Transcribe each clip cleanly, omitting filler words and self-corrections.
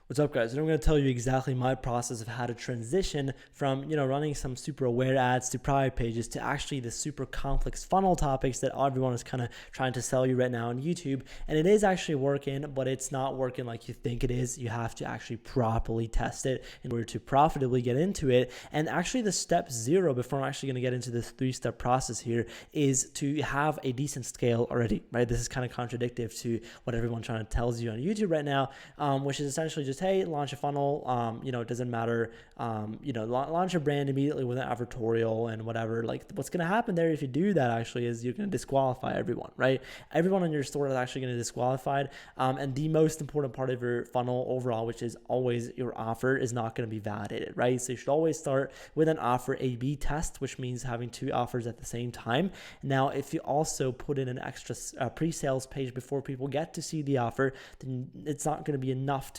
What's up, guys? And I'm going to tell you exactly my process of how to transition from, running some super aware ads to product pages to actually the super complex funnel topics that everyone is kind of trying to sell you right now on YouTube. And it is actually working, but it's not working like you think it is. You have to actually properly test it in order to profitably get into it. And actually the step 0 before I'm actually going to get into this 3-step process here is to have a decent scale already, right? This is kind of contradictory to what everyone trying to tells you on YouTube right now, which is essentially just, hey, launch a funnel. It doesn't matter. Launch a brand immediately with an advertorial and whatever. Like, what's going to happen there if you do that actually is you're going to disqualify everyone, right? Everyone in your store is actually going to be disqualified. And the most important part of your funnel overall, which is always your offer, is not going to be validated, right? So you should always start with an offer A/B test, which means having 2 offers at the same time. Now, if you also put in an extra pre-sales page before people get to see the offer, then it's not going to be enough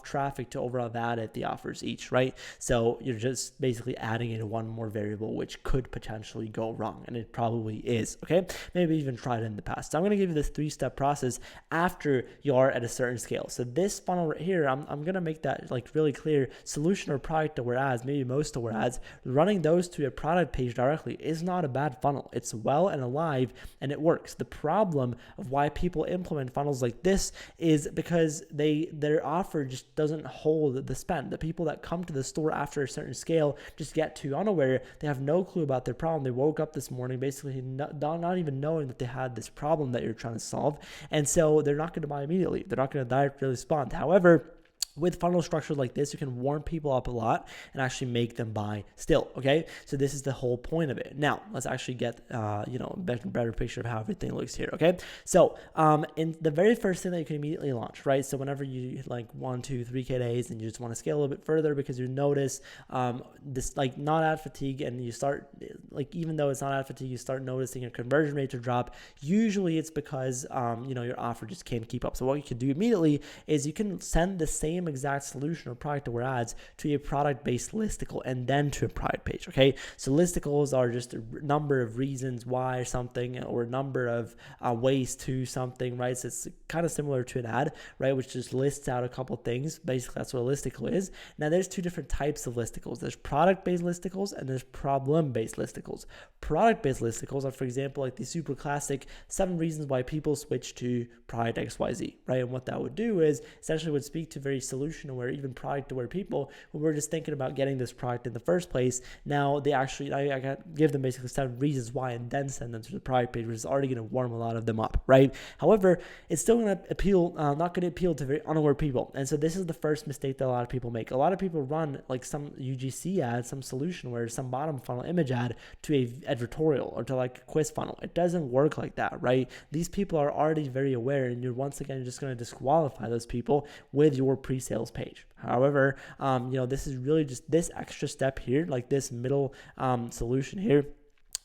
traffic to overall validate the offers each, right? So you're just basically adding in one more variable, which could potentially go wrong, and it probably is, okay? Maybe even tried it in the past. So I'm going to give you this 3-step process after you are at a certain scale. So this funnel right here, I'm going to make that like really clear. Solution or product aware ads, maybe most aware ads, running those to a product page directly is not a bad funnel. It's well and alive, and it works. The problem of why people implement funnels like this is because their offer just doesn't hold the spend. The people that come to the store after a certain scale just get too unaware. They have no clue about their problem. They woke up this morning basically not even knowing that they had this problem that you're trying to solve, and so they're not going to buy immediately. They're not going to directly respond. However, with funnel structure like this, you can warm people up a lot and actually make them buy still, okay? So this is the whole point of it. Now, let's actually get, a better picture of how everything looks here, okay? So in the very first thing that you can immediately launch, right? So whenever you like 1, 2, 3K days and you just want to scale a little bit further because you notice this like not ad fatigue, and you start, like, even though it's not ad fatigue, you start noticing your conversion rate to drop. Usually it's because, your offer just can't keep up. So what you can do immediately is you can send the same exact solution or product aware ads to a product-based listicle and then to a product page, okay? So listicles are just a number of reasons why something, or a number of ways to something, right? So it's kind of similar to an ad, right? Which just lists out a couple things. Basically, that's what a listicle is. Now, there's 2 different types of listicles. There's product-based listicles and there's problem-based listicles. Product-based listicles are, for example, like the super classic 7 reasons why people switch to product XYZ, right? And what that would do is essentially would speak to very solution aware, even product aware people who were just thinking about getting this product in the first place. Now they actually, I give them basically 7 reasons why and then send them to the product page, which is already going to warm a lot of them up, right? However, it's still going to appeal, not going to appeal to very unaware people. And so this is the first mistake that a lot of people make. A lot of people run like some UGC ad, some solution where some bottom funnel image ad to a advertorial or to like a quiz funnel. It doesn't work like that, right? These people are already very aware, and you're once again just going to disqualify those people with your pre-sales page. However, this is really just this extra step here, like this middle solution here.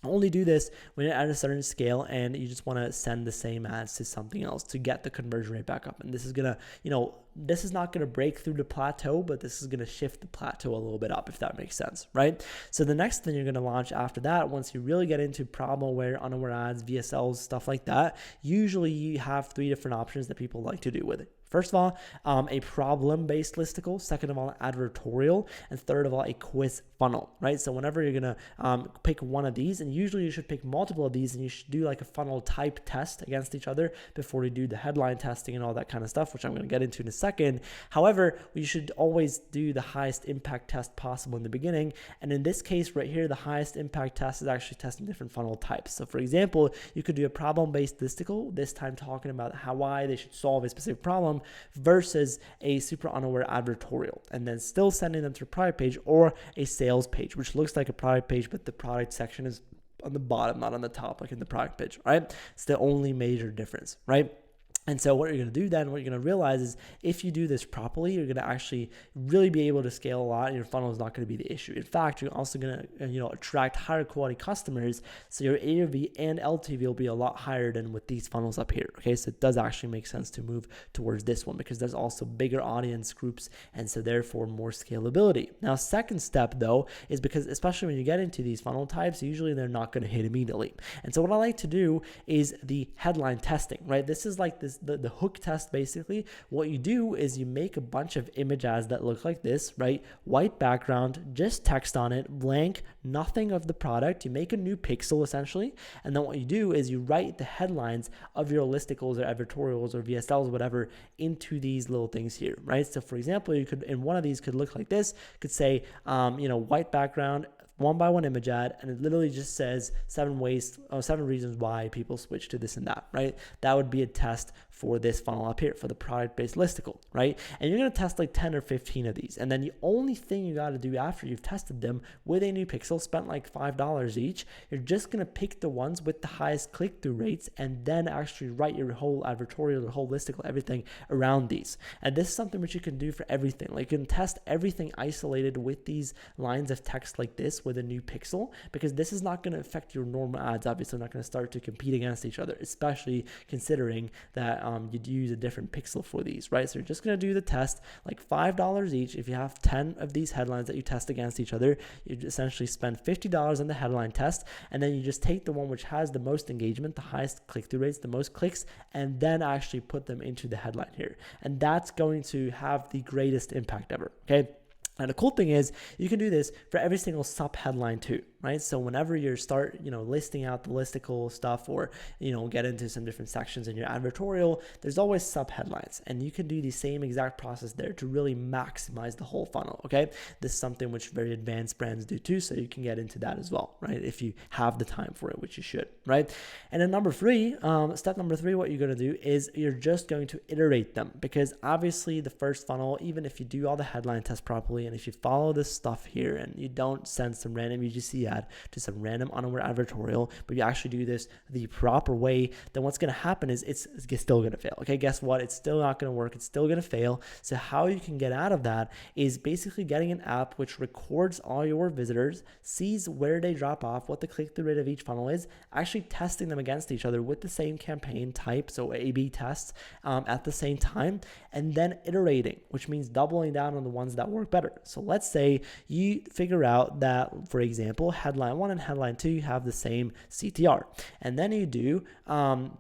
Only do this when you're at a certain scale and you just want to send the same ads to something else to get the conversion rate back up. And this is going to, this is not going to break through the plateau, but this is going to shift the plateau a little bit up, if that makes sense, right? So the next thing you're going to launch after that, once you really get into problem aware, unaware ads, VSLs, stuff like that, usually you have 3 different options that people like to do with it. First of all, a problem-based listicle. Second of all, advertorial. And third of all, a quiz funnel, right? So whenever you're going to pick one of these, and usually you should pick multiple of these, and you should do like a funnel type test against each other before you do the headline testing and all that kind of stuff, which I'm going to get into in a second. However, you should always do the highest impact test possible in the beginning. And in this case right here, the highest impact test is actually testing different funnel types. So for example, you could do a problem-based listicle, this time talking about why they should solve a specific problem, versus a super unaware advertorial, and then still sending them to a product page or a sales page, which looks like a product page, but the product section is on the bottom, not on the top, like in the product page, right? It's the only major difference, right? And so what you're going to do then, what you're going to realize is if you do this properly, you're going to actually really be able to scale a lot, and your funnel is not going to be the issue. In fact, you're also going to attract higher quality customers, so your AOV and LTV will be a lot higher than with these funnels up here. Okay, so it does actually make sense to move towards this one because there's also bigger audience groups, and so therefore more scalability. Now, second step though is because especially when you get into these funnel types, usually they're not going to hit immediately. And so what I like to do is the headline testing, right? This is like this the hook test, basically, what you do is you make a bunch of image ads that look like this, right? White background, just text on it, blank, nothing of the product. You make a new pixel essentially, and then what you do is you write the headlines of your listicles or editorials or VSLs, whatever, into these little things here, right? So for example, you could, in one of these could look like this, could say, white background, 1-by-1 image ad, and it literally just says 7 reasons why people switch to this and that, right? That would be a test for this funnel up here, for the product-based listicle, right? And you're gonna test like 10 or 15 of these. And then the only thing you gotta do after you've tested them with a new pixel, spent like $5 each, you're just gonna pick the ones with the highest click-through rates and then actually write your whole advertorial, your whole listicle, everything around these. And this is something which you can do for everything. Like you can test everything isolated with these lines of text like this with a new pixel, because this is not gonna affect your normal ads. Obviously, not gonna start to compete against each other, especially considering that you'd use a different pixel for these, right? So you're just going to do the test, like $5 each. If you have 10 of these headlines that you test against each other, you essentially spend $50 on the headline test, and then you just take the one which has the most engagement, the highest click-through rates, the most clicks, and then actually put them into the headline here. And that's going to have the greatest impact ever, okay? And the cool thing is you can do this for every single sub headline too, right? So whenever you start, listing out the listicle stuff, or, get into some different sections in your advertorial, there's always sub headlines, and you can do the same exact process there to really maximize the whole funnel. Okay. This is something which very advanced brands do too. So you can get into that as well, right? If you have the time for it, which you should, right? And then step number three, what you're going to do is you're just going to iterate them, because obviously the first funnel, even if you do all the headline tests properly, and if you follow this stuff here and you don't send some random UGC ad to some random unaware advertorial, but you actually do this the proper way, then what's going to happen is it's still going to fail. Okay, guess what? It's still not going to work. It's still going to fail. So how you can get out of that is basically getting an app which records all your visitors, sees where they drop off, what the click-through rate of each funnel is, actually testing them against each other with the same campaign type, so A/B tests at the same time, and then iterating, which means doubling down on the ones that work better. So let's say you figure out that, for example, headline 1 and headline 2 have the same CTR. And then you do,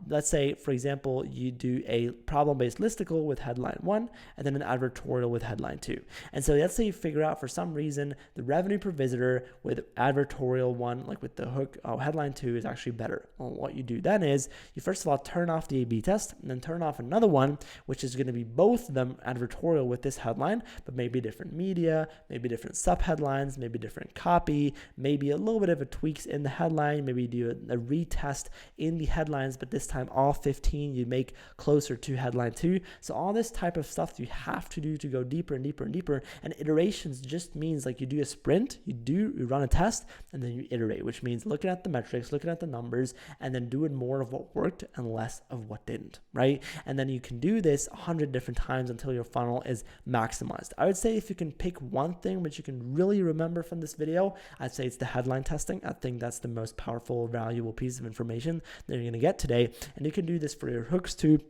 let's say, for example, you do a problem-based listicle with headline 1 and then an advertorial with headline 2. And so let's say you figure out for some reason the revenue per visitor with advertorial 1, like with the hook, headline 2 is actually better. Well, what you do then is you first of all turn off the A/B test and then turn off another one, which is going to be both of them advertorial with this headline, but maybe different media, maybe different sub headlines, maybe different copy, maybe a little bit of a tweaks in the headline, maybe do a retest in the headlines, but this time all 15 you make closer to headline 2. So all this type of stuff you have to do to go deeper and deeper and deeper. And iterations just means like you do a sprint, you run a test, and then you iterate, which means looking at the metrics, looking at the numbers, and then doing more of what worked and less of what didn't, right? And then you can do this 100 different times until your funnel is maximized. I would say if you can pick one thing which you can really remember from this video, I'd say it's the headline testing. I think that's the most powerful, valuable piece of information that you're going to get today. And you can do this for your hooks too.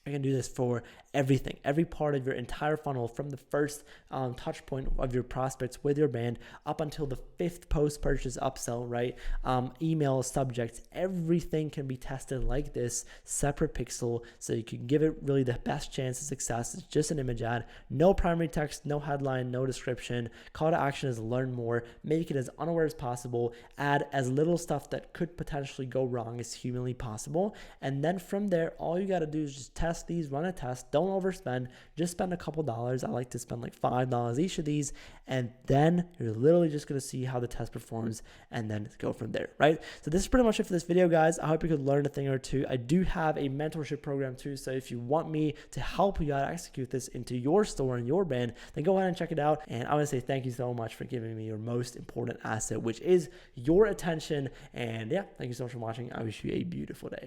You can do this for everything, every part of your entire funnel, from the first touch point of your prospects with your brand up until the 5th post-purchase upsell, right? Email subjects, everything can be tested like this, separate pixel, so you can give it really the best chance of success. It's just an image ad, no primary text, no headline, no description. Call to action is learn more, make it as unaware as possible, add as little stuff that could potentially go wrong as humanly possible. And then from there, all you got to do is just test these, run a test, don't overspend, just spend a couple dollars. I like to spend like $5 each of these, and then you're literally just going to see how the test performs and then go from there, right? So this is pretty much it for this video, guys. I hope you could learn a thing or two. I do have a mentorship program too, so if you want me to help you out execute this into your store and your brand, then go ahead and check it out. And I want to say thank you so much for giving me your most important asset, which is your attention. And yeah, thank you so much for watching. I wish you a beautiful day.